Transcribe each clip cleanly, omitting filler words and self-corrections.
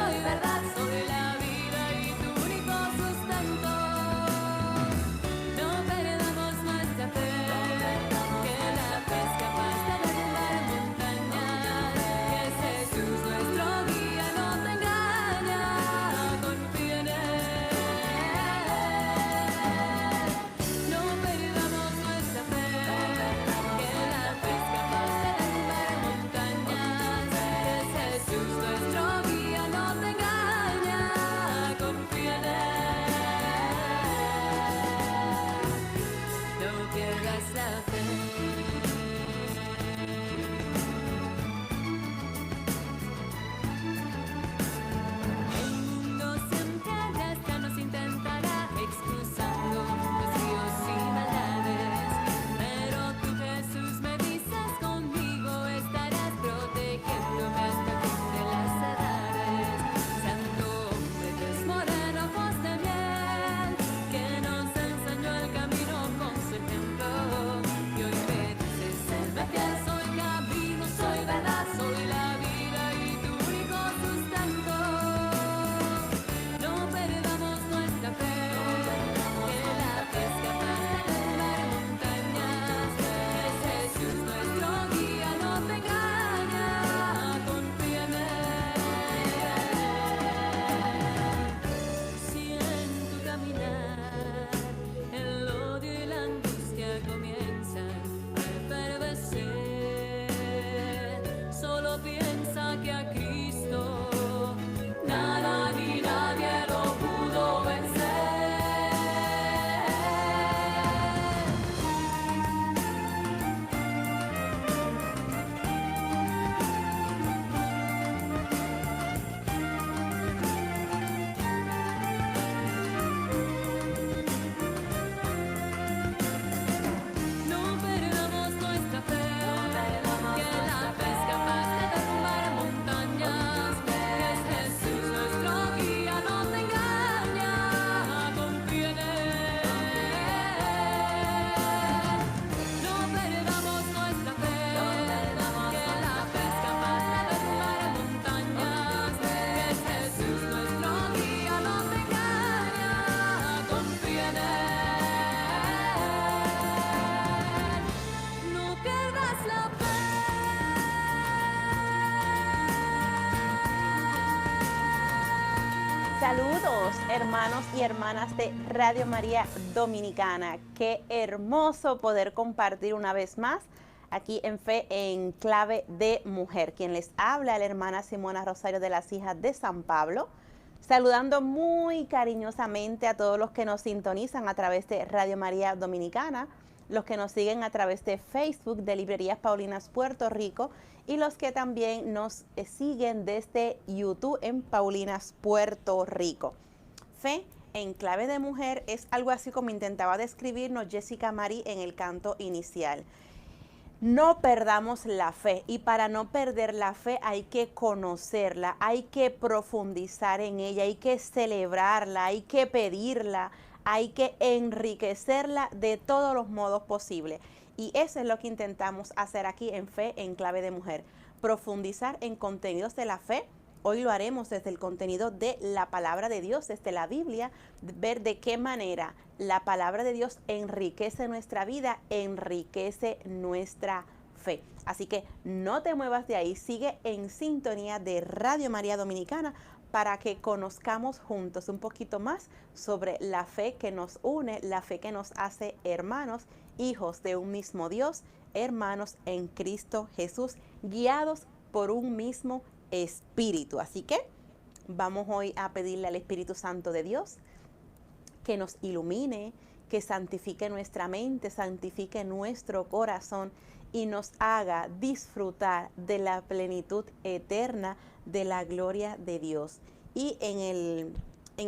soy verdad, soy la vida y tu único sustento. No perdamos nuestra fe, que la fe es capaz de derribar montañas, que es Jesús nuestro guía, no te engaña, confía en Él. No perdamos nuestra fe, que la fe es capaz de derribar montañas, que es Jesús nuestro guía, no te engaña, confía en Él. No pierdas la fe. El mundo siempre arrastra, nos intentará excusando vacíos y maldades, pero tú, Jesús, me dices, conmigo estarás protegiéndome hasta el fin de las edades. Santo hombre, tez moreno, ojos de miel, que nos enseñó el camino con su ejemplo, y hoy me dices, serme fiel, soy camino, soy verdad, soy la vida y tu único sustento. No perdamos nuestra fe, que la fe es capaz de derribar montañas, que es Jesús nuestro guía, no te engaña, confía en Él. Si en tu caminar el odio y la angustia comienzan a efervecer, solo piensa que a Cristo nada ni nadie lo pudo vencer. No perdamos nuestra fe, que la fe es capaz de derrumbar montañas, que es Jesús nuestro guía, no te engaña, confía en Él. No perdamos nuestra fe, que la fe es capaz de derrumbar montañas, que es Jesús nuestro guía, no te engaña, confía en Él. No pierdas la fe. Saludos, hermanos y hermanas de Radio María Dominicana. Qué hermoso poder compartir una vez más aquí en Fe en Clave de Mujer. Quien les habla, la hermana Simona Rosario de las Hijas de San Pablo, saludando muy cariñosamente a todos los que nos sintonizan a través de Radio María Dominicana, los que nos siguen a través de Facebook de Librerías Paulinas Puerto Rico y los que también nos siguen desde YouTube en Paulinas Puerto Rico. Fe en Clave de Mujer es algo así como intentaba describirnos Jessica Marie en el canto inicial. No perdamos la fe, y para no perder la fe hay que conocerla, hay que profundizar en ella, hay que celebrarla, hay que pedirla, hay que enriquecerla de todos los modos posibles. Y eso es lo que intentamos hacer aquí en Fe en Clave de Mujer, profundizar en contenidos de la fe. Hoy lo haremos desde el contenido de la palabra de Dios, desde la Biblia, ver de qué manera la palabra de Dios enriquece nuestra vida, enriquece nuestra fe. Así que no te muevas de ahí, sigue en sintonía de Radio María Dominicana para que conozcamos juntos un poquito más sobre la fe que nos une, la fe que nos hace hermanos, hijos de un mismo Dios, hermanos en Cristo Jesús, guiados por un mismo Espíritu. Así que vamos hoy a pedirle al Espíritu Santo de Dios que nos ilumine, que santifique nuestra mente, santifique nuestro corazón y nos haga disfrutar de la plenitud eterna de la gloria de Dios. Y en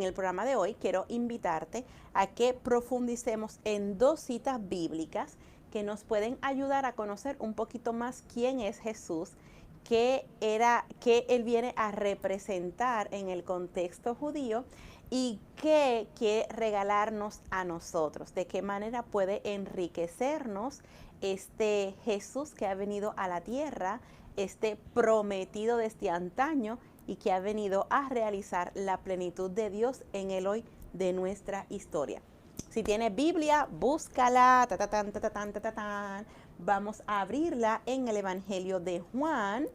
el programa de hoy quiero invitarte a que profundicemos en dos citas bíblicas que nos pueden ayudar a conocer un poquito más quién es Jesús, qué Él viene a representar en el contexto judío y qué quiere regalarnos a nosotros, de qué manera puede enriquecernos este Jesús que ha venido a la tierra, este prometido desde antaño y que ha venido a realizar la plenitud de Dios en el hoy de nuestra historia. Si tienes Biblia, búscala. Vamos a abrirla en el Evangelio de Juan,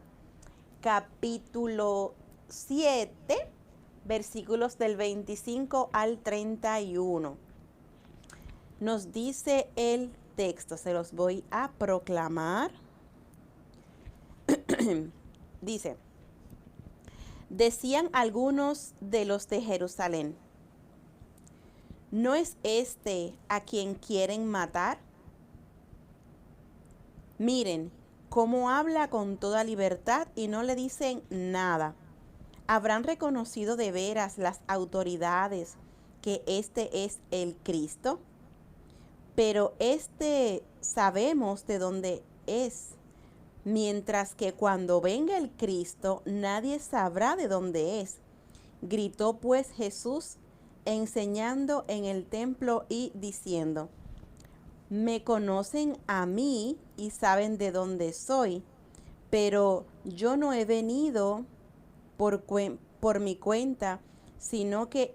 capítulo 7, versículos del 25 al 31. Nos dice el texto, se los voy a proclamar. Dice: decían algunos de los de Jerusalén, ¿no es este a quien quieren matar? Miren cómo habla con toda libertad y no le dicen nada. ¿Habrán reconocido de veras las autoridades que este es el Cristo? Pero sabemos de dónde es, mientras que cuando venga el Cristo nadie sabrá de dónde es. Gritó pues Jesús, enseñando en el templo y diciendo: me conocen a mí y saben de dónde soy, pero yo no he venido por mi cuenta, sino que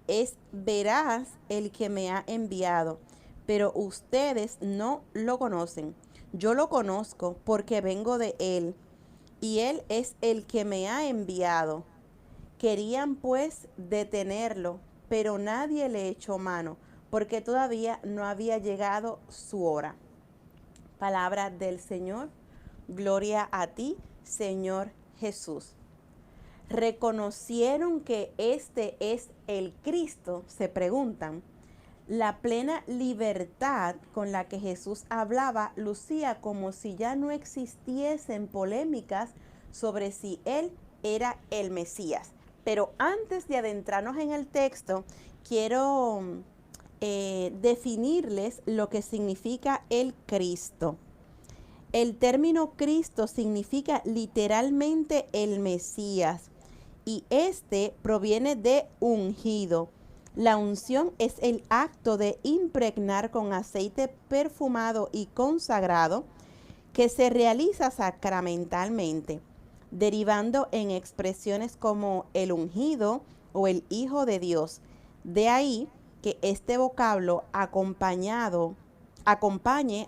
es veraz el que me ha enviado. Pero ustedes no lo conocen. Yo lo conozco porque vengo de él, y él es el que me ha enviado. Querían pues detenerlo, pero nadie le echó mano, porque todavía no había llegado su hora. Palabra del Señor. Gloria a ti, Señor Jesús. ¿Reconocieron que este es el Cristo?, se preguntan. La plena libertad con la que Jesús hablaba lucía como si ya no existiesen polémicas sobre si él era el Mesías. Pero antes de adentrarnos en el texto, quiero definirles lo que significa el Cristo. El término Cristo significa literalmente el Mesías, y este proviene de ungido. La unción es el acto de impregnar con aceite perfumado y consagrado que se realiza sacramentalmente, derivando en expresiones como el ungido o el Hijo de Dios. De ahí que este vocablo acompañe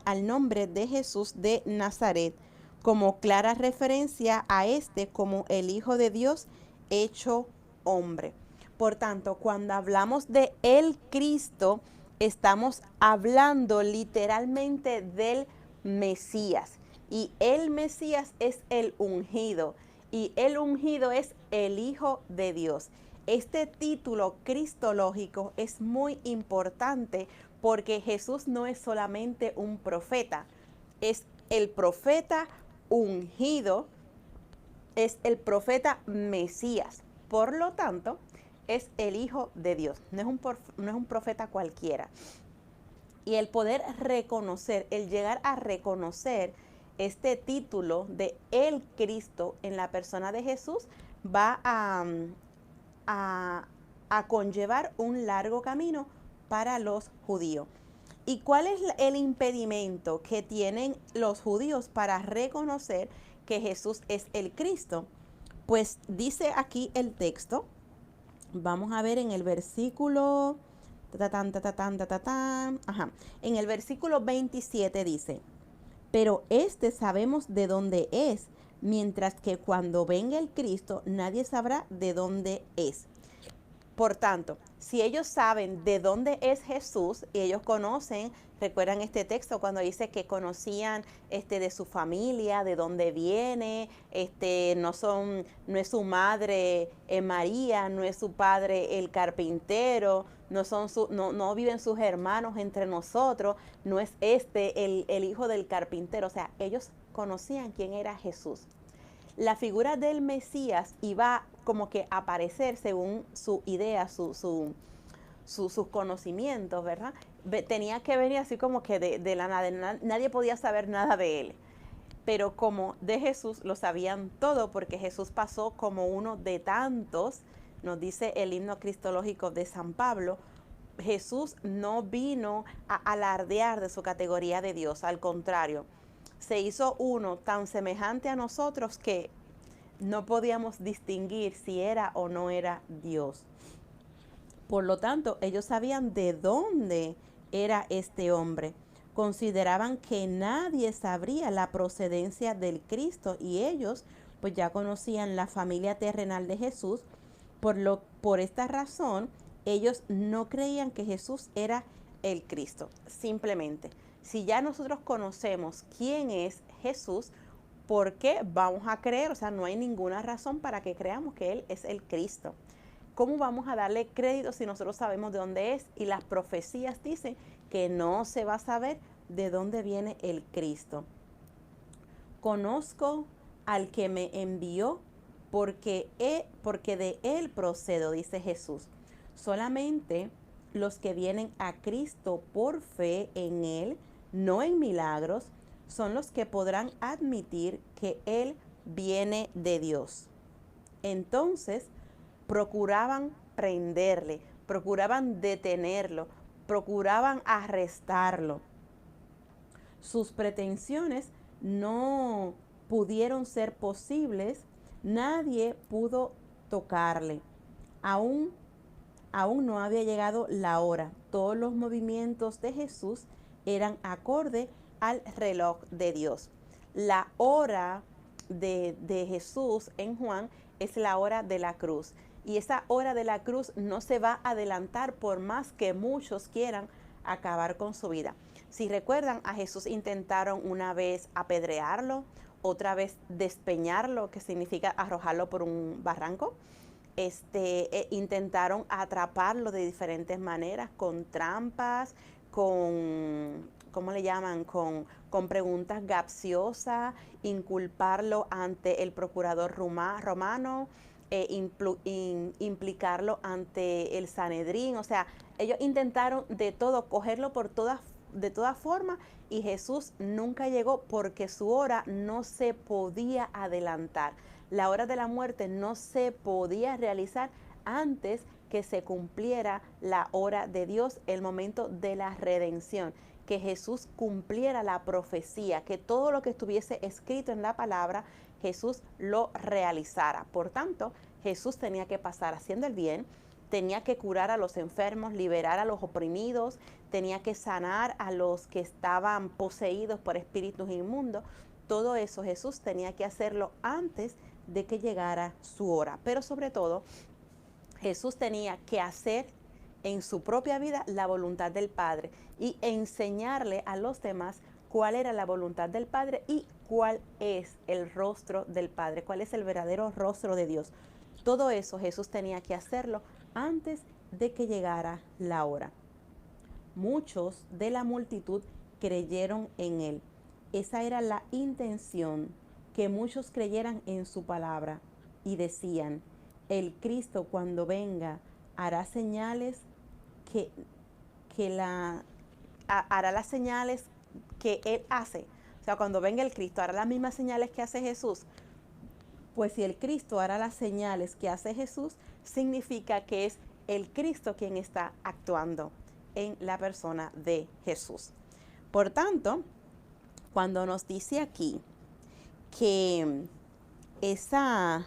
al nombre de Jesús de Nazaret, como clara referencia a este como el Hijo de Dios hecho hombre. Por tanto, cuando hablamos de el Cristo, estamos hablando literalmente del Mesías. Y el Mesías es el ungido. Y el ungido es el Hijo de Dios. Este título cristológico es muy importante porque Jesús no es solamente un profeta. Es el profeta ungido. Es el profeta Mesías. Por lo tanto, es el Hijo de Dios, no es un profeta cualquiera. Y el poder reconocer, el llegar a reconocer este título de el Cristo en la persona de Jesús va a conllevar un largo camino para los judíos. ¿Y cuál es el impedimento que tienen los judíos para reconocer que Jesús es el Cristo? Pues dice aquí el texto. Vamos a ver en el versículo, en el versículo 27 dice: pero sabemos de dónde es, mientras que cuando venga el Cristo nadie sabrá de dónde es. Por tanto, si ellos saben de dónde es Jesús y ellos conocen, recuerdan este texto cuando dice que conocían de su familia, de dónde viene, no es su madre María, no es su padre el carpintero, no viven sus hermanos entre nosotros, no es el hijo del carpintero. O sea, ellos conocían quién era Jesús. La figura del Mesías iba como que a aparecer según su idea, sus conocimientos, ¿verdad? Tenía que venir así como que de la nada, nadie podía saber nada de él. Pero como de Jesús lo sabían todo, porque Jesús pasó como uno de tantos, nos dice el himno cristológico de San Pablo. Jesús no vino a alardear de su categoría de Dios, al contrario, se hizo uno tan semejante a nosotros que no podíamos distinguir si era o no era Dios. Por lo tanto, ellos sabían de dónde era este hombre. Consideraban que nadie sabría la procedencia del Cristo y ellos pues ya conocían la familia terrenal de Jesús. Por esta razón, ellos no creían que Jesús era el Cristo. Simplemente, si ya nosotros conocemos quién es Jesús, ¿por qué vamos a creer? O sea, no hay ninguna razón para que creamos que Él es el Cristo. ¿Cómo vamos a darle crédito si nosotros sabemos de dónde es? Y las profecías dicen que no se va a saber de dónde viene el Cristo. Conozco al que me envió porque de Él procedo, dice Jesús. Solamente los que vienen a Cristo por fe en Él, no en milagros, son los que podrán admitir que Él viene de Dios. Entonces, procuraban prenderle, procuraban detenerlo, procuraban arrestarlo. Sus pretensiones no pudieron ser posibles, nadie pudo tocarle. Aún no había llegado la hora. Todos los movimientos de Jesús eran acorde al reloj de Dios. La hora de Jesús en Juan es la hora de la cruz. Y esa hora de la cruz no se va a adelantar por más que muchos quieran acabar con su vida. Si recuerdan, a Jesús intentaron una vez apedrearlo, otra vez despeñarlo, que significa arrojarlo por un barranco. Intentaron atraparlo de diferentes maneras, con trampas, con, ¿cómo le llaman? Con preguntas capciosas, inculparlo ante el procurador romano, implicarlo ante el Sanedrín. O sea, ellos intentaron de todo, cogerlo de todas formas, y Jesús nunca llegó porque su hora no se podía adelantar. La hora de la muerte no se podía realizar antes que se cumpliera la hora de Dios, el momento de la redención, que Jesús cumpliera la profecía, que todo lo que estuviese escrito en la palabra, Jesús lo realizara. Por tanto, Jesús tenía que pasar haciendo el bien, tenía que curar a los enfermos, liberar a los oprimidos, tenía que sanar a los que estaban poseídos por espíritus inmundos. Todo eso Jesús tenía que hacerlo antes de que llegara su hora. Pero sobre todo, Jesús tenía que hacer en su propia vida la voluntad del Padre y enseñarle a los demás cuál era la voluntad del Padre y cuál es el rostro del Padre, cuál es el verdadero rostro de Dios. Todo eso Jesús tenía que hacerlo antes de que llegara la hora. Muchos de la multitud creyeron en Él. Esa era la intención, que muchos creyeran en su palabra, y decían: el Cristo cuando venga hará señales hará las señales que Él hace. O sea, cuando venga el Cristo, hará las mismas señales que hace Jesús. Pues si el Cristo hará las señales que hace Jesús, significa que es el Cristo quien está actuando en la persona de Jesús. Por tanto, cuando nos dice aquí que esa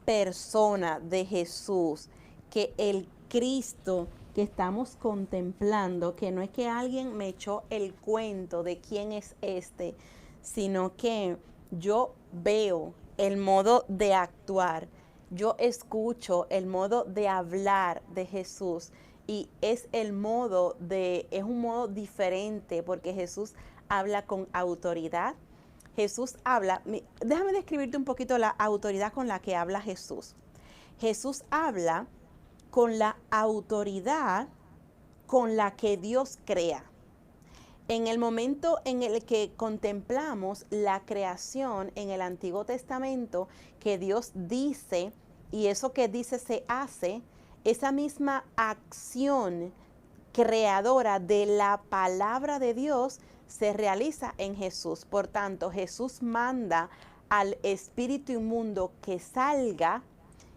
persona de Jesús, que el Cristo que estamos contemplando, que no es que alguien me echó el cuento de quién es sino que yo veo el modo de actuar, yo escucho el modo de hablar de Jesús, y es un modo diferente, porque Jesús habla con autoridad. Jesús habla, déjame describirte un poquito la autoridad con la que habla Jesús. Jesús habla con la autoridad con la que Dios crea. En el momento en el que contemplamos la creación en el Antiguo Testamento, que Dios dice, y eso que dice se hace, esa misma acción creadora de la palabra de Dios se realiza en Jesús. Por tanto, Jesús manda al espíritu inmundo que salga,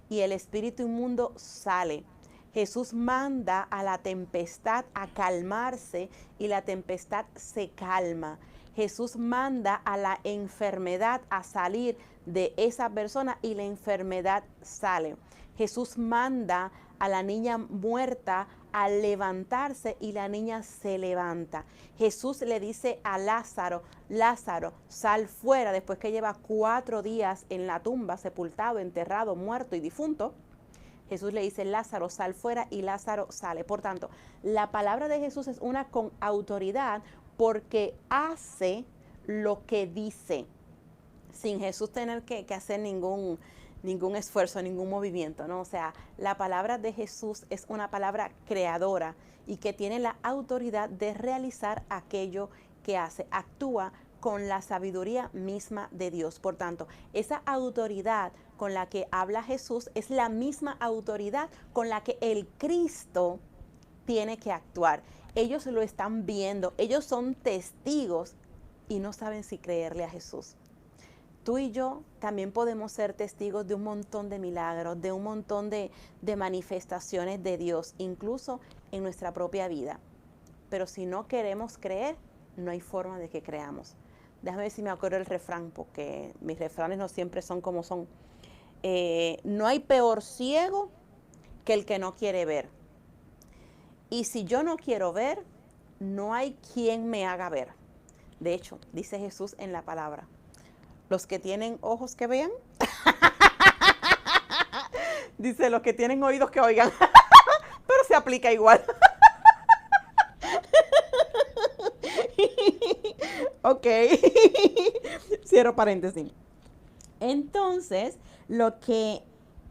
y el espíritu inmundo sale. Jesús manda a la tempestad a calmarse, y la tempestad se calma. Jesús manda a la enfermedad a salir de esa persona y la enfermedad sale. Jesús manda a la niña muerta a levantarse y la niña se levanta. Jesús le dice a Lázaro, Lázaro, sal fuera, después que lleva 4 días en la tumba, sepultado, enterrado, muerto y difunto. Jesús le dice, Lázaro, sal fuera, y Lázaro sale. Por tanto, la palabra de Jesús es una con autoridad porque hace lo que dice, sin Jesús tener que hacer ningún esfuerzo, ningún movimiento, ¿no? O sea, la palabra de Jesús es una palabra creadora y que tiene la autoridad de realizar aquello que hace. Actúa con la sabiduría misma de Dios. Por tanto, esa autoridad con la que habla Jesús es la misma autoridad con la que el Cristo tiene que actuar. Ellos lo están viendo, ellos son testigos y no saben si creerle a Jesús. Tú y yo también podemos ser testigos de un montón de milagros, de un montón de manifestaciones de Dios, incluso en nuestra propia vida. Pero si no queremos creer, no hay forma de que creamos. Déjame ver si me acuerdo el refrán, porque mis refranes no siempre son como son. No hay peor ciego que el que no quiere ver. Y si yo no quiero ver, no hay quien me haga ver. De hecho, dice Jesús en la palabra, los que tienen ojos que vean, dice los que tienen oídos que oigan, pero se aplica igual. Ok, cierro paréntesis. Entonces, lo que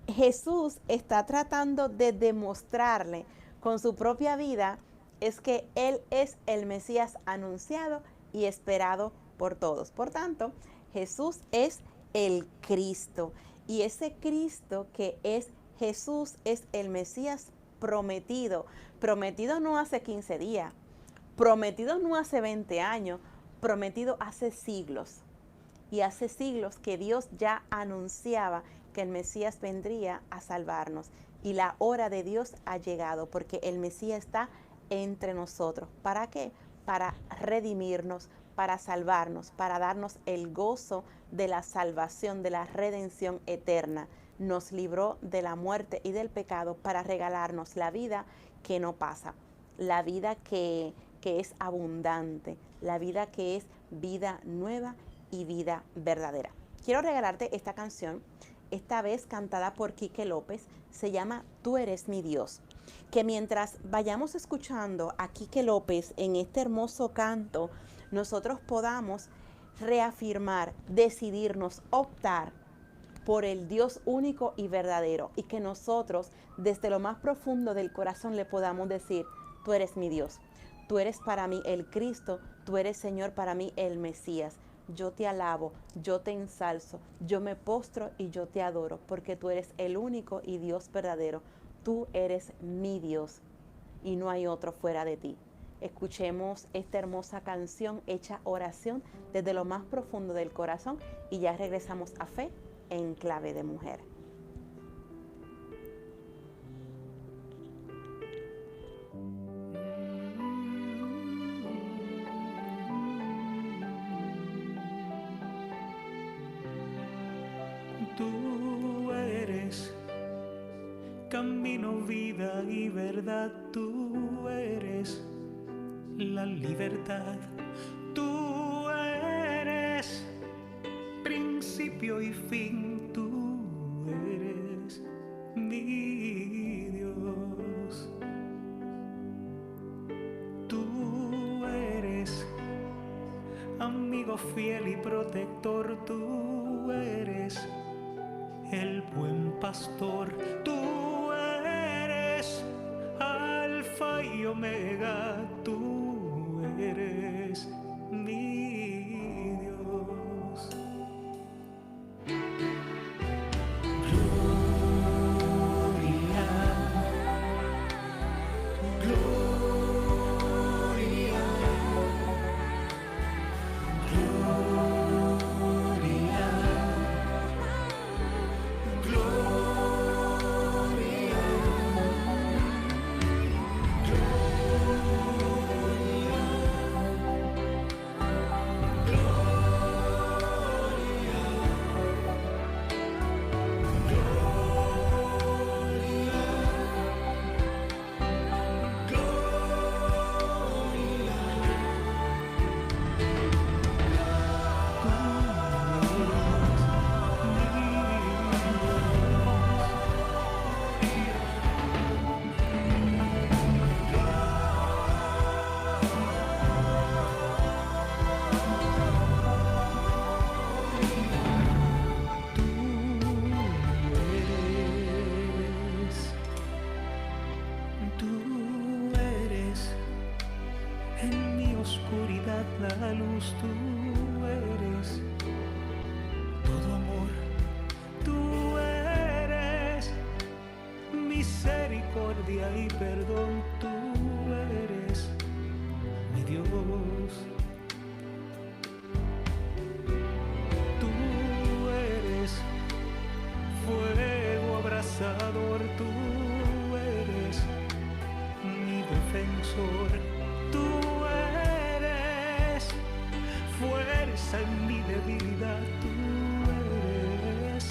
Jesús está tratando de demostrarle con su propia vida es que Él es el Mesías anunciado y esperado por todos. Por tanto, Jesús es el Cristo, y ese Cristo que es Jesús es el Mesías prometido. Prometido no hace 15 días, prometido no hace 20 años, prometido hace siglos. Y hace siglos que Dios ya anunciaba que el Mesías vendría a salvarnos. Y la hora de Dios ha llegado, porque el Mesías está entre nosotros. ¿Para qué? Para redimirnos, para salvarnos, para darnos el gozo de la salvación, de la redención eterna. Nos libró de la muerte y del pecado para regalarnos la vida que no pasa, la vida que es abundante, la vida que es vida nueva y vida verdadera. Quiero regalarte esta canción, esta vez cantada por Quique López, se llama Tú eres mi Dios. Que mientras vayamos escuchando a Quique López en este hermoso canto, nosotros podamos reafirmar, decidirnos, optar por el Dios único y verdadero, y que nosotros desde lo más profundo del corazón le podamos decir, tú eres mi Dios, tú eres para mí el Cristo, tú eres Señor para mí el Mesías. Yo te alabo, yo te ensalzo, yo me postro y yo te adoro, porque tú eres el único y Dios verdadero. Tú eres mi Dios y no hay otro fuera de ti. Escuchemos esta hermosa canción hecha oración desde lo más profundo del corazón y ya regresamos a Fe en Clave de Mujer. Tú eres camino, vida y verdad. Tú eres la libertad. Tú eres principio y fin. Tú eres mi Dios. Tú eres amigo fiel y protector. Tú eres el buen pastor. Tú eres alfa y omega. Tú eres mi Dios. Gloria, gloria, gloria, gloria, gloria. misericordia y perdón, tú eres mi Dios. Tú eres fuego abrasador, tú eres mi defensor, tú eres fuerza en mi debilidad, tú eres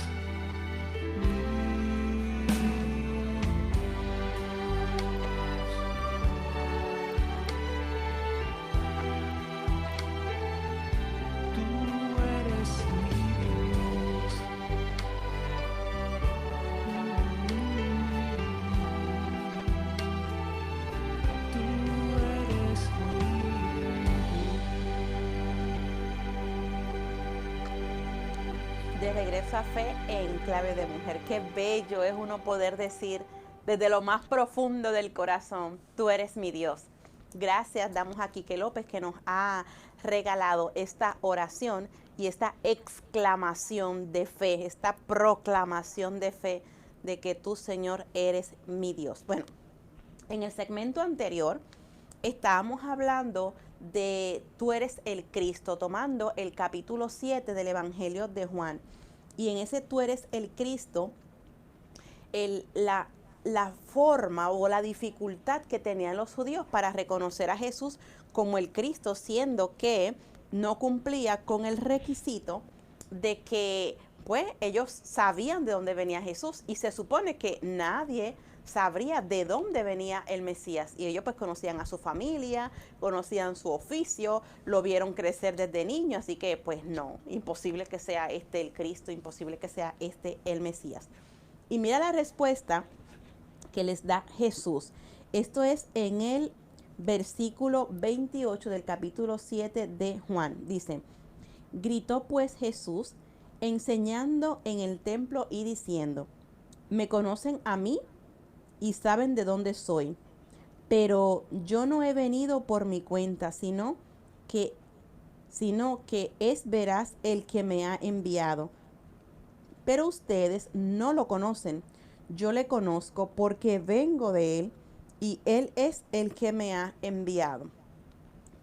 mi Tú eres mi Dios. Tú eres mi De regreso a Fe en Clave de Mujer. Qué bello es uno poder decir desde lo más profundo del corazón, tú eres mi Dios. Gracias damos a Quique López que nos ha regalado esta oración y esta exclamación de fe, esta proclamación de fe de que tú, Señor, eres mi Dios. Bueno, en el segmento anterior estábamos hablando de tú eres el Cristo, tomando el capítulo 7 del Evangelio de Juan. Y en ese tú eres el Cristo, la forma o la dificultad que tenían los judíos para reconocer a Jesús como el Cristo, siendo que no cumplía con el requisito de que pues ellos sabían de dónde venía Jesús y se supone que nadie sabría de dónde venía el Mesías y ellos pues conocían a su familia, conocían su oficio, lo vieron crecer desde niño, así que pues no, imposible que sea este el Cristo, imposible que sea este el Mesías. Y mira la respuesta que les da Jesús. Esto es en el versículo 28 del capítulo 7 de Juan. Dice, gritó pues Jesús enseñando en el templo y diciendo, ¿me conocen a mí? Y saben de dónde soy, pero yo no he venido por mi cuenta, sino que es veraz el que me ha enviado. Pero ustedes no lo conocen, yo le conozco porque vengo de él y él es el que me ha enviado.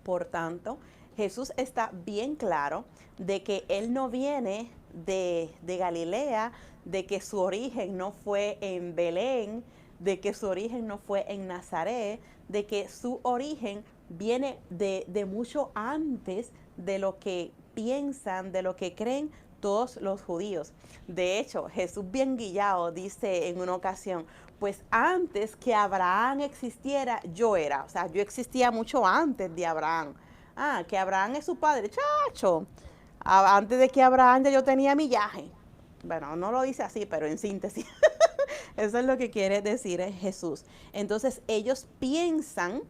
Por tanto, Jesús está bien claro de que él no viene de Galilea, de que su origen no fue en Belén, de que su origen no fue en Nazaret, de que su origen viene de mucho antes de lo que piensan, de lo que creen todos los judíos. De hecho, Jesús bien guillado dice en una ocasión, pues antes que Abraham existiera, yo era. O sea, yo existía mucho antes de Abraham. Ah, que Abraham es su padre, chacho. Antes de que Abraham ya yo tenía millaje. Bueno, no lo dice así, pero en síntesis. Eso es lo que quiere decir Jesús. Entonces ellos piensan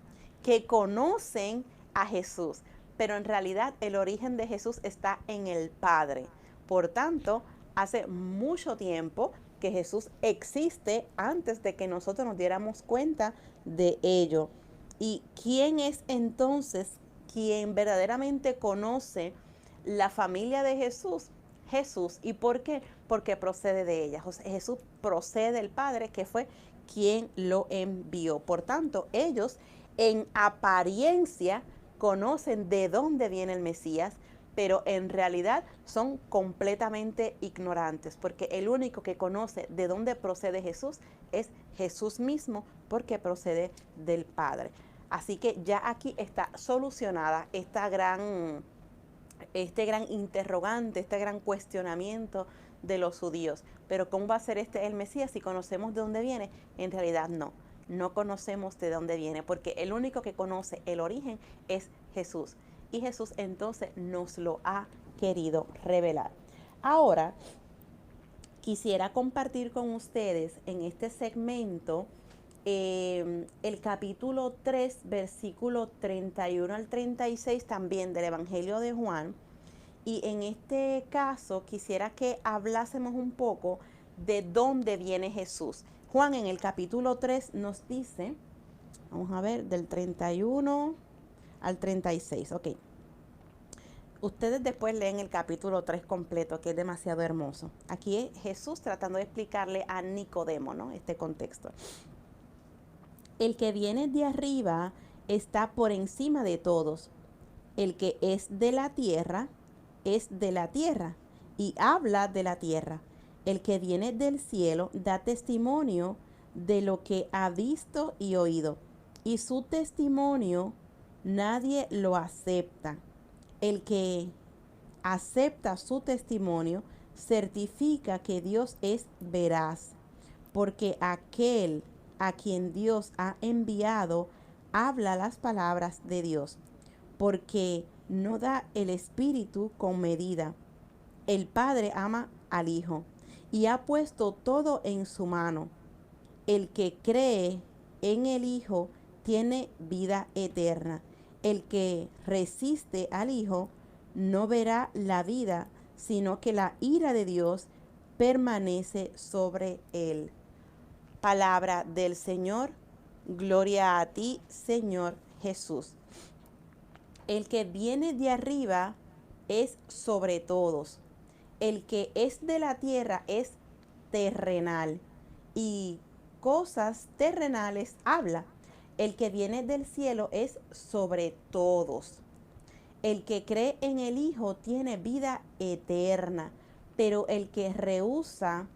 que conocen a Jesús, pero en realidad el origen de Jesús está en el Padre. Por tanto, hace mucho tiempo que Jesús existe antes de que nosotros nos diéramos cuenta de ello. ¿Y quién es entonces quien verdaderamente conoce la familia de Jesús? Jesús. ¿Y por qué? Porque procede de ella. Jesús procede del Padre, que fue quien lo envió. Por tanto, ellos en apariencia conocen de dónde viene el Mesías, pero en realidad son completamente ignorantes, porque el único que conoce de dónde procede Jesús es Jesús mismo, porque procede del Padre. Así que ya aquí está solucionada este gran interrogante, este gran cuestionamiento de los judíos. Pero ¿cómo va a ser este el Mesías si conocemos de dónde viene? En realidad no conocemos de dónde viene, porque el único que conoce el origen es Jesús. Y Jesús entonces nos lo ha querido revelar. Ahora, quisiera compartir con ustedes en este segmento el capítulo 3, versículo 31 al 36 también del Evangelio de Juan. Y en este caso quisiera que hablásemos un poco de dónde viene Jesús. Juan en el capítulo 3 nos dice, vamos a ver, del 31 al 36, ok. Ustedes después leen el capítulo 3 completo, que es demasiado hermoso. Aquí es Jesús tratando de explicarle a Nicodemo, ¿no? Este contexto. El que viene de arriba está por encima de todos. El que es de la tierra y habla de la tierra. El que viene del cielo da testimonio de lo que ha visto y oído, y su testimonio nadie lo acepta. El que acepta su testimonio certifica que Dios es veraz, porque aquel a quien Dios ha enviado habla las palabras de Dios, porque no da el Espíritu con medida. El Padre ama al Hijo y ha puesto todo en su mano. El que cree en el Hijo tiene vida eterna. El que resiste al Hijo no verá la vida, sino que la ira de Dios permanece sobre él. Palabra del Señor. Gloria a ti, Señor Jesús. El que viene de arriba es sobre todos. El que es de la tierra es terrenal y cosas terrenales habla. El que viene del cielo es sobre todos. El que cree en el Hijo tiene vida eterna, pero el que rehúsa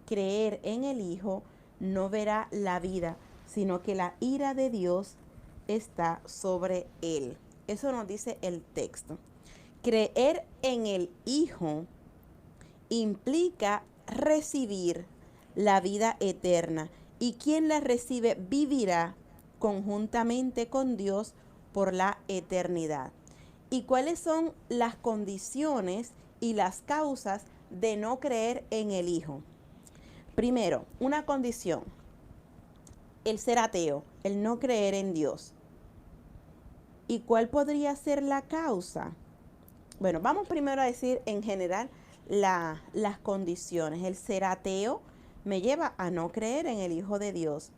creer en el Hijo no verá la vida, sino que la ira de Dios está sobre él. Eso nos dice el texto. Creer en el Hijo implica recibir la vida eterna, y quien la recibe vivirá conjuntamente con Dios por la eternidad. ¿Y cuáles son las condiciones y las causas de no creer en el Hijo? Primero, una condición: el ser ateo, el no creer en Dios. ¿Y cuál podría ser la causa? Bueno, vamos primero a decir en general las condiciones. El ser ateo me lleva a no creer en el Hijo de Dios.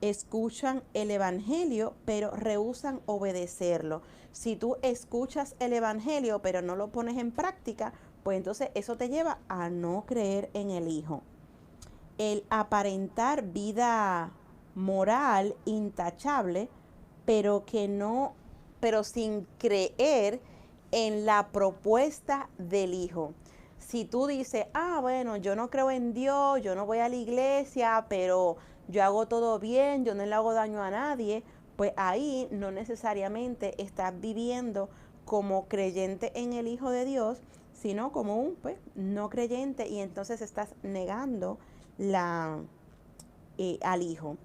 Escuchan el Evangelio, pero rehúsan obedecerlo. Si tú escuchas el Evangelio, pero no lo pones en práctica, pues entonces eso te lleva a no creer en el Hijo. El aparentar vida moral intachable, pero sin creer en la propuesta del Hijo. Si tú dices, bueno, yo no creo en Dios, yo no voy a la iglesia, pero yo hago todo bien, yo no le hago daño a nadie, pues ahí no necesariamente estás viviendo como creyente en el Hijo de Dios, sino como un no creyente, y entonces estás negando al Hijo.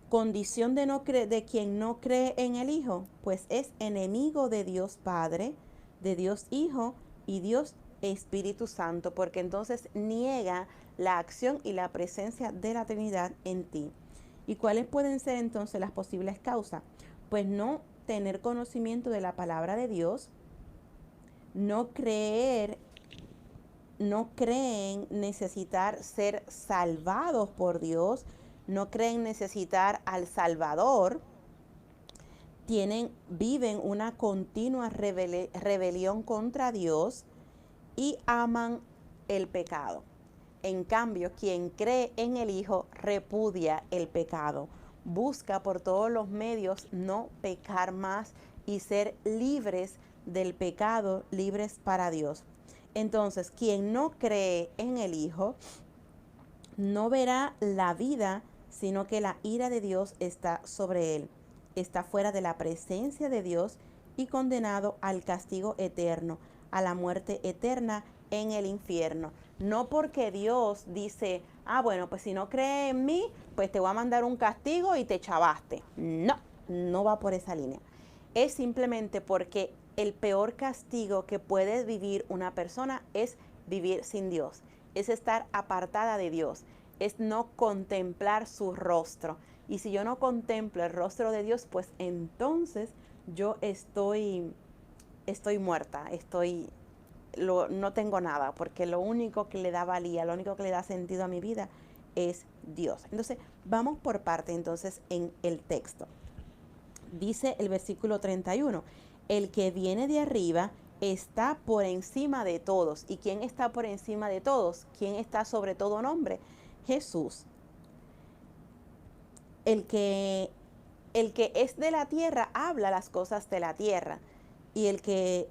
Condición de quien no cree en el Hijo, pues es enemigo de Dios Padre, de Dios Hijo y Dios Espíritu Santo, porque entonces niega la acción y la presencia de la Trinidad en ti. ¿Y cuáles pueden ser entonces las posibles causas? Pues no tener conocimiento de la palabra de Dios, no creen necesitar ser salvados por Dios, no creen necesitar al Salvador, viven una continua rebelión contra Dios y aman el pecado. En cambio, quien cree en el Hijo repudia el pecado, busca por todos los medios no pecar más y ser libres del pecado, libres para Dios. Entonces, quien no cree en el Hijo no verá la vida, sino que la ira de Dios está sobre él. Está fuera de la presencia de Dios y condenado al castigo eterno, a la muerte eterna en el infierno. No porque Dios dice, bueno, pues si no crees en mí, pues te voy a mandar un castigo y te chavaste. No va por esa línea. Es simplemente porque el peor castigo que puede vivir una persona es vivir sin Dios, es estar apartada de Dios, es no contemplar su rostro. Y si yo no contemplo el rostro de Dios, pues entonces yo estoy muerta, no tengo nada, porque lo único que le da valía, lo único que le da sentido a mi vida es Dios. Entonces, vamos por parte entonces en el texto. Dice el versículo 31, el que viene de arriba está por encima de todos. ¿Y quién está por encima de todos? ¿Quién está sobre todo nombre? Jesús. El que es de la tierra habla las cosas de la tierra. Y el que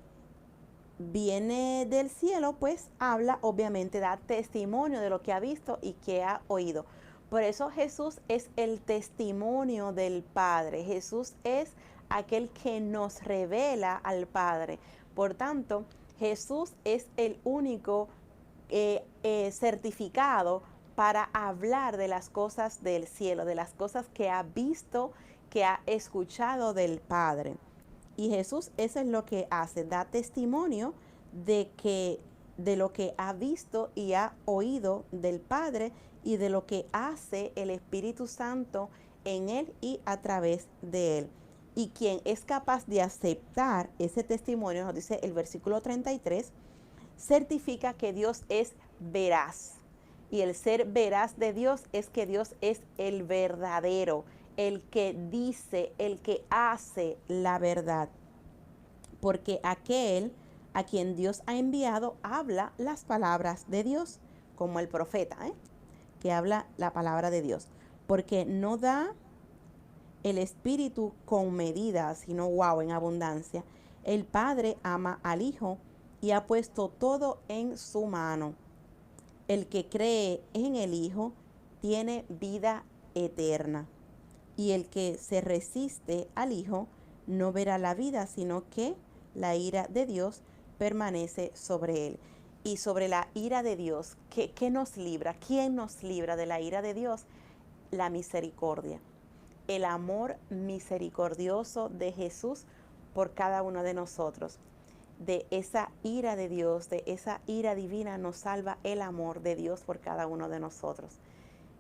viene del cielo, pues habla, obviamente, da testimonio de lo que ha visto y que ha oído. Por eso Jesús es el testimonio del Padre. Jesús es aquel que nos revela al Padre. Por tanto, Jesús es el único certificado para hablar de las cosas del cielo, de las cosas que ha visto, que ha escuchado del Padre. Y Jesús eso es lo que hace, da testimonio de lo que ha visto y ha oído del Padre y de lo que hace el Espíritu Santo en él y a través de él. Y quien es capaz de aceptar ese testimonio, nos dice el versículo 33, certifica que Dios es veraz. Y el ser veraz de Dios es que Dios es el verdadero, el que dice, el que hace la verdad. Porque aquel a quien Dios ha enviado habla las palabras de Dios, como el profeta, que habla la palabra de Dios. Porque no da el Espíritu con medida, sino en abundancia. El Padre ama al Hijo y ha puesto todo en su mano. El que cree en el Hijo tiene vida eterna. Y el que se resiste al Hijo no verá la vida, sino que la ira de Dios permanece sobre él. Y sobre la ira de Dios, ¿qué nos libra? ¿Quién nos libra de la ira de Dios? La misericordia. El amor misericordioso de Jesús por cada uno de nosotros. De esa ira de Dios, de esa ira divina, nos salva el amor de Dios por cada uno de nosotros.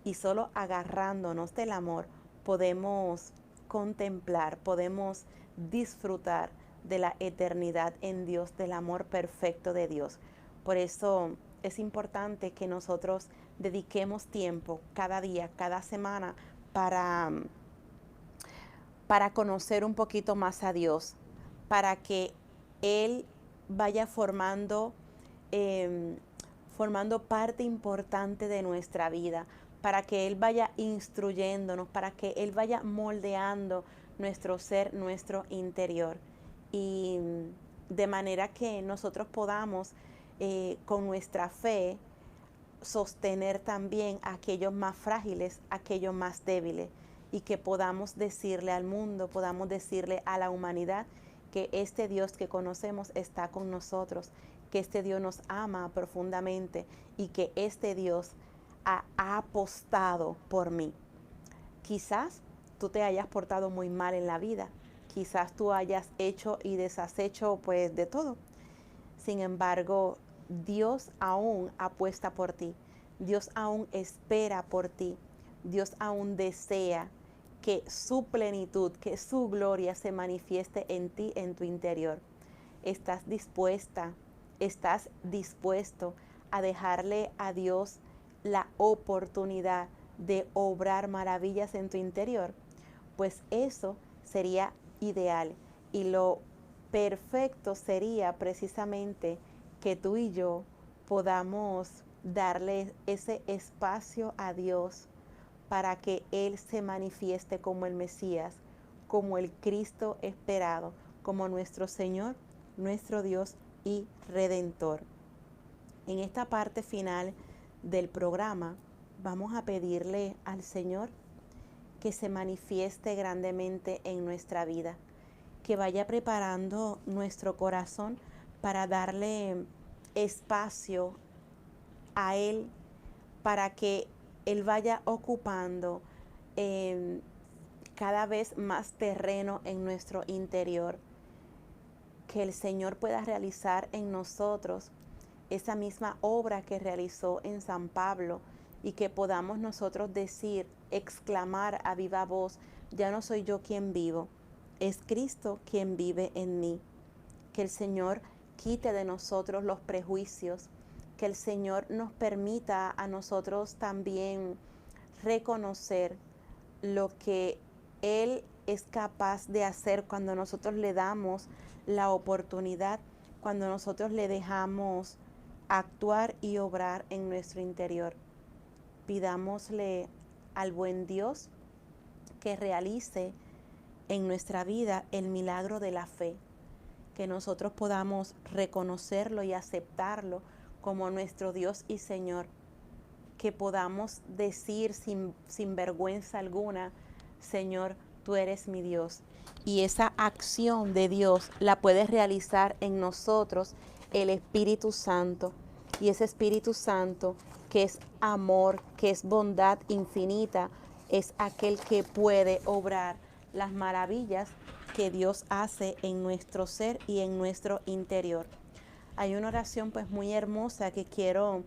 Y solo agarrándonos del amor podemos contemplar, podemos disfrutar de la eternidad en Dios, del amor perfecto de Dios. Por eso es importante que nosotros dediquemos tiempo cada día, cada semana para conocer un poquito más a Dios, para que Él vaya formando parte importante de nuestra vida, para que Él vaya instruyéndonos, para que Él vaya moldeando nuestro ser, nuestro interior. Y de manera que nosotros podamos con nuestra fe sostener también a aquellos más frágiles, a aquellos más débiles, y que podamos decirle al mundo, podamos decirle a la humanidad que este Dios que conocemos está con nosotros, que este Dios nos ama profundamente y que este Dios ha apostado por mí. Quizás tú te hayas portado muy mal en la vida, quizás tú hayas hecho y deshecho pues de todo. Sin embargo, Dios aún apuesta por ti, Dios aún espera por ti, Dios aún desea que su plenitud, que su gloria se manifieste en ti, en tu interior. ¿Estás dispuesta, estás dispuesto a dejarle a Dios la oportunidad de obrar maravillas en tu interior? Pues eso sería ideal, y lo perfecto sería precisamente que tú y yo podamos darle ese espacio a Dios para que Él se manifieste como el Mesías, como el Cristo esperado, como nuestro Señor, nuestro Dios y Redentor. En esta parte final del programa vamos a pedirle al Señor que se manifieste grandemente en nuestra vida, que vaya preparando nuestro corazón para darle espacio a Él, para que Él vaya ocupando cada vez más terreno en nuestro interior, que el Señor pueda realizar en nosotros esa misma obra que realizó en San Pablo, y que podamos nosotros decir, exclamar a viva voz: ya no soy yo quien vivo, es Cristo quien vive en mí. Que el Señor quite de nosotros los prejuicios, que el Señor nos permita a nosotros también reconocer lo que Él es capaz de hacer cuando nosotros le damos la oportunidad cuando nosotros le dejamos actuar y obrar en nuestro interior. Pidámosle al buen Dios que realice en nuestra vida el milagro de la fe, que nosotros podamos reconocerlo y aceptarlo como nuestro Dios y Señor, que podamos decir sin vergüenza alguna, Señor, tú eres mi Dios. Y esa acción de Dios la puede realizar en nosotros el Espíritu Santo. Y ese Espíritu Santo, que es amor, que es bondad infinita, es aquel que puede obrar las maravillas que Dios hace en nuestro ser y en nuestro interior. Hay una oración pues muy hermosa que quiero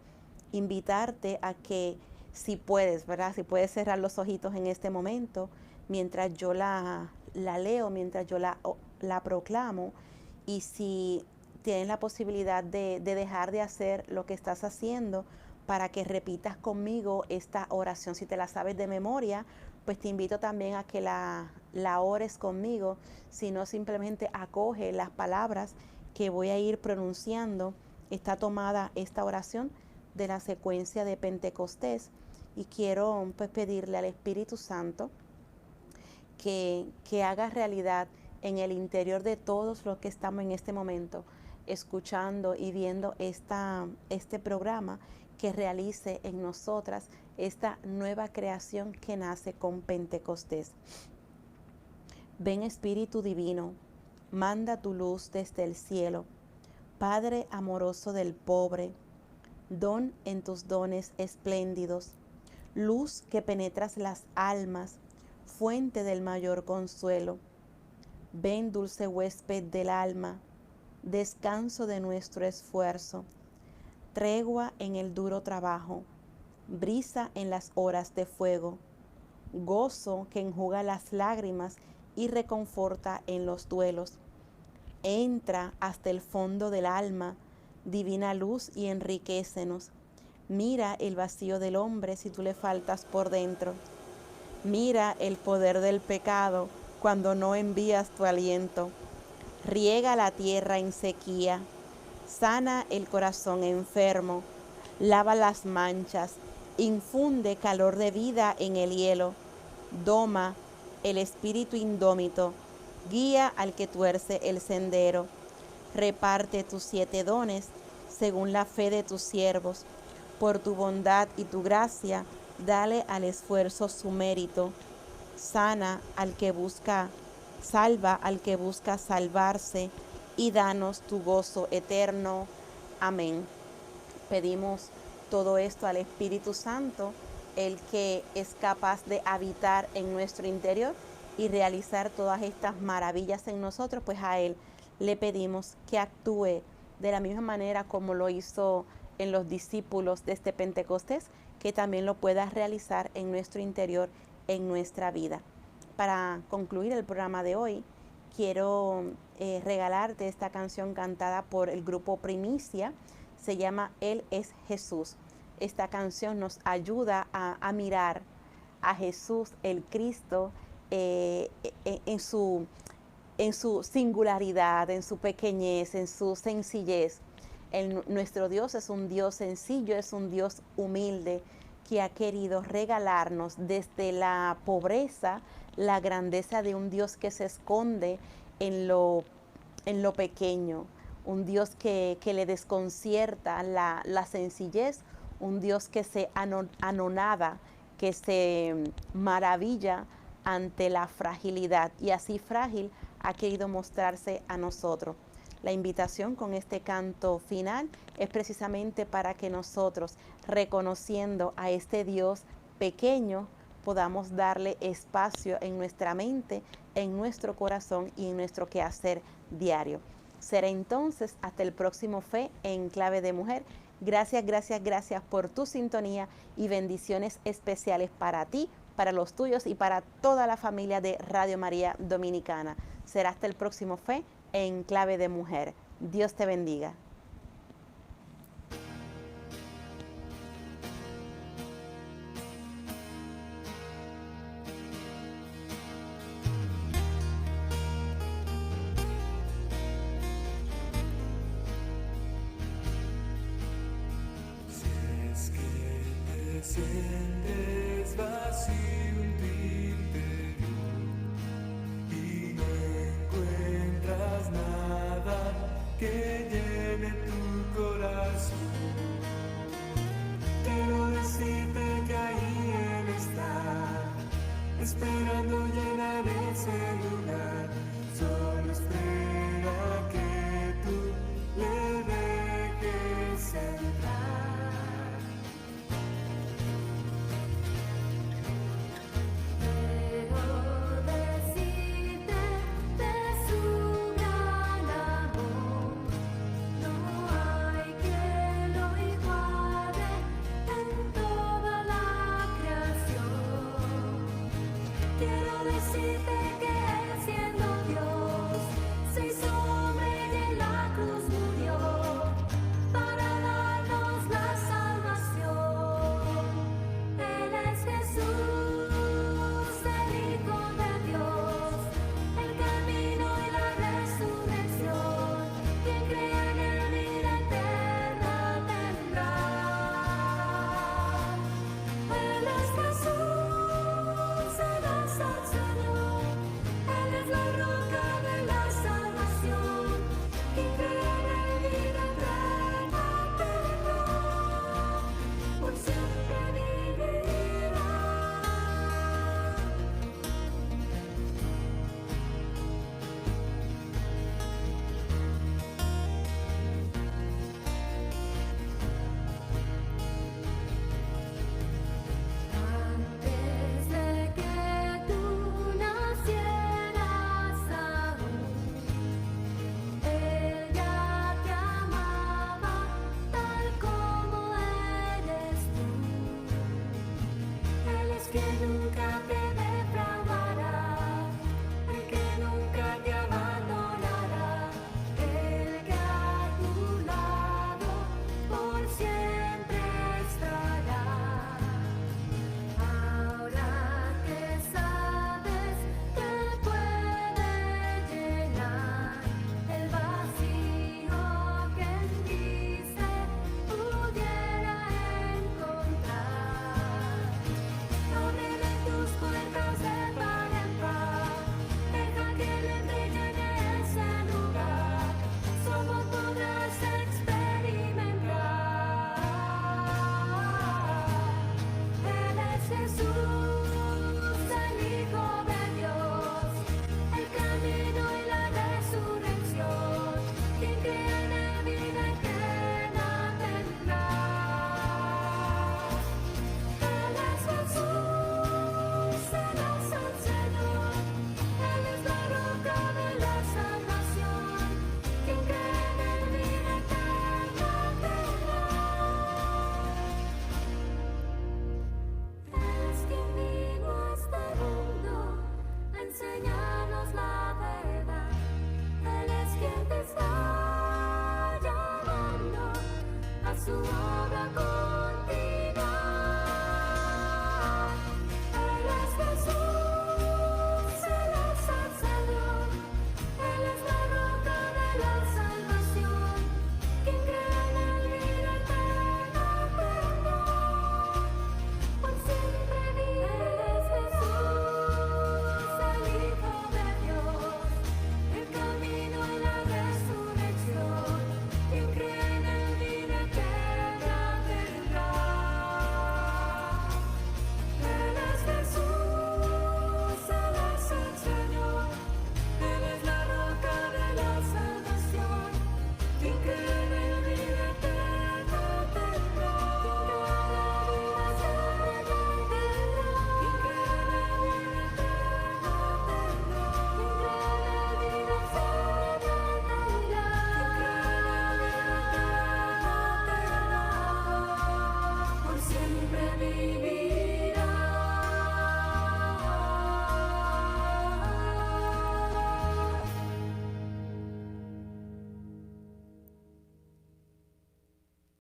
invitarte a que, si puedes, ¿verdad? Si puedes cerrar los ojitos en este momento, mientras yo la leo, mientras yo la proclamo, y si tienes la posibilidad de dejar de hacer lo que estás haciendo para que repitas conmigo esta oración. Si te la sabes de memoria, pues te invito también a que la ores conmigo, si no, simplemente acoge las palabras que voy a ir pronunciando. Está tomada esta oración de la secuencia de Pentecostés, y quiero pues pedirle al Espíritu Santo que haga realidad en el interior de todos los que estamos en este momento escuchando y viendo este programa, que realice en nosotras esta nueva creación que nace con Pentecostés. Ven, Espíritu Divino, manda tu luz desde el cielo, Padre amoroso del pobre, don en tus dones espléndidos, luz que penetras las almas, fuente del mayor consuelo. Ven, dulce huésped del alma, descanso de nuestro esfuerzo, tregua en el duro trabajo, brisa en las horas de fuego, gozo que enjuga las lágrimas y reconforta en los duelos. Entra hasta el fondo del alma, divina luz, y enriquécenos. Mira el vacío del hombre si tú le faltas por dentro. Mira el poder del pecado cuando no envías tu aliento. Riega la tierra en sequía, sana el corazón enfermo, lava las manchas, infunde calor de vida en el hielo, doma el espíritu indómito, guía al que tuerce el sendero. Reparte tus 7 dones según la fe de tus siervos. Por tu bondad y tu gracia, dale al esfuerzo su mérito. Sana al que busca, salva al que busca salvarse, y danos tu gozo eterno. Amén. Pedimos todo esto al Espíritu Santo, el que es capaz de habitar en nuestro interior y realizar todas estas maravillas en nosotros. Pues a Él le pedimos que actúe de la misma manera como lo hizo en los discípulos de este Pentecostés, que también lo pueda realizar en nuestro interior, en nuestra vida. Para concluir el programa de hoy, quiero regalarte esta canción cantada por el grupo Primicia. Se llama Él es Jesús. Esta canción nos ayuda a mirar a Jesús, el Cristo, en su singularidad, en su pequeñez, en su sencillez. Nuestro Dios es un Dios sencillo, es un Dios humilde, que ha querido regalarnos desde la pobreza la grandeza de un Dios que se esconde en lo pequeño, un Dios que le desconcierta la sencillez, un Dios que se anonada, que se maravilla ante la fragilidad, y así frágil ha querido mostrarse a nosotros. La invitación con este canto final es precisamente para que nosotros, reconociendo a este Dios pequeño, podamos darle espacio en nuestra mente, en nuestro corazón y en nuestro quehacer diario. Será entonces hasta el próximo Fe en Clave de Mujer. Gracias, gracias, gracias por tu sintonía, y bendiciones especiales para ti, para los tuyos y para toda la familia de Radio María Dominicana. Será hasta el próximo Fe en Clave de Mujer. Dios te bendiga. sientes vacío en tu interior y no encuentras nada que llene tu corazón. Quiero decirte que ahí Él está,